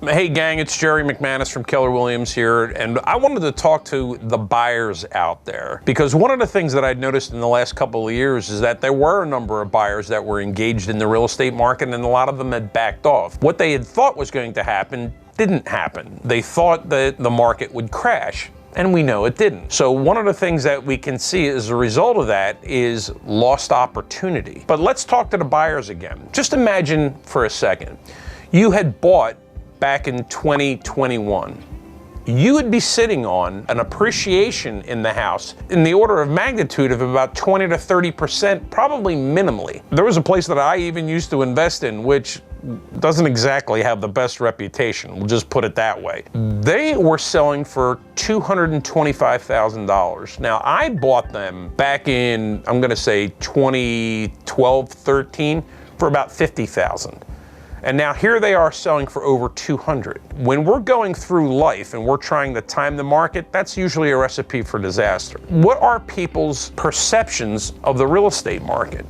Hey gang, it's Jerry McManus from Keller Williams here, and I wanted to talk to the buyers out there because one of the things that I'd noticed in the last couple of years is that there were a number of buyers that were engaged in the real estate market, and a lot of them had backed off. What they had thought was going to happen didn't happen. They thought that the market would crash, and we know it didn't. So one of the things that we can see as a result of that is lost opportunity. But let's talk to the buyers again. Just imagine for a second, you had bought back in 2021. You would be sitting on an appreciation in the house in the order of magnitude of about 20 to 30%, probably minimally. There was a place that I even used to invest in, which doesn't exactly have the best reputation, we'll just put it that way. They were selling for $225,000. Now, I bought them back in, I'm gonna say 2012, 13, for about $50,000. And now here they are selling for over 200. When we're going through life and we're trying to time the market, that's usually a recipe for disaster. What are people's perceptions of the real estate market?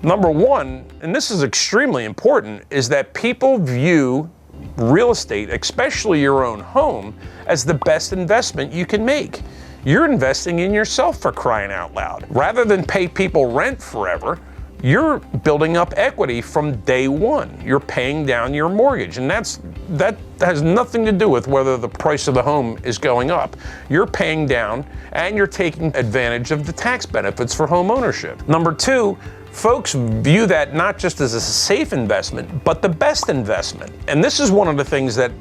Number one, and this is extremely important, is that people view real estate, especially your own home, as the best investment you can make. You're investing in yourself, for crying out loud. Rather than pay people rent forever, you're building up equity from day one. You're paying down your mortgage, and that has nothing to do with whether the price of the home is going up. You're paying down and you're taking advantage of the tax benefits for home ownership. Number two, folks view that not just as a safe investment, but the best investment. And this is one of the things that,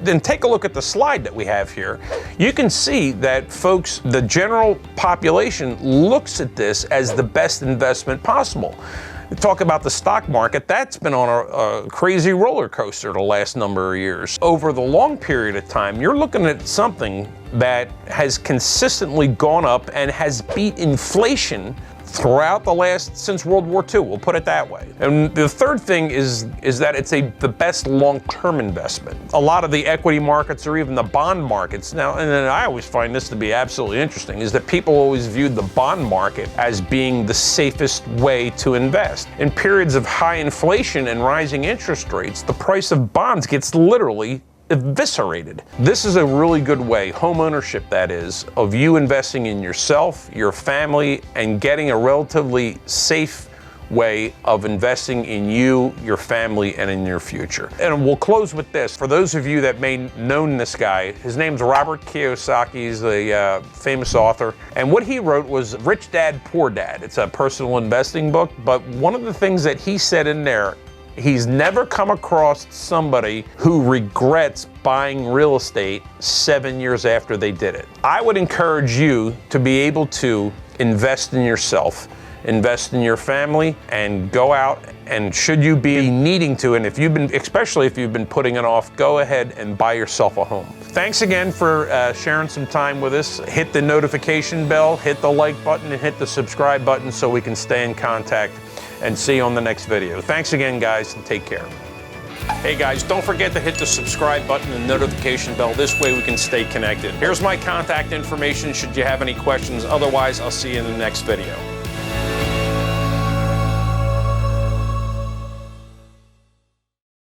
then take a look at the slide that we have here. You can see that folks, the general population looks at this as the best investment possible. Talk about the stock market, that's been on a crazy roller coaster the last number of years. Over the long period of time, you're looking at something that has consistently gone up and has beat inflation throughout since World War II, we'll put it that way. And the third thing is that it's the best long-term investment. A lot of the equity markets or even the bond markets, now, and then I always find this to be absolutely interesting, is that people always viewed the bond market as being the safest way to invest. In periods of high inflation and rising interest rates, the price of bonds gets literally eviscerated. This is a really good way, home ownership that is, of you investing in yourself, your family, and getting a relatively safe way of investing in you, your family, and in your future. And we'll close with this. For those of you that may known this guy, his name's Robert Kiyosaki. He's a famous author. And what he wrote was Rich Dad, Poor Dad. It's a personal investing book, but one of the things that he said in there, he's never come across somebody who regrets buying real estate 7 years after they did it. I would encourage you to be able to invest in yourself, invest in your family, and go out, and should you be needing to, and especially if you've been putting it off, go ahead and buy yourself a home. Thanks again for sharing some time with us. Hit the notification bell, hit the like button, and hit the subscribe button so we can stay in contact, and see you on the next video. Thanks again, guys, and take care. Hey guys, don't forget to hit the subscribe button and notification bell. This way we can stay connected. Here's my contact information should you have any questions. Otherwise, I'll see you in the next video.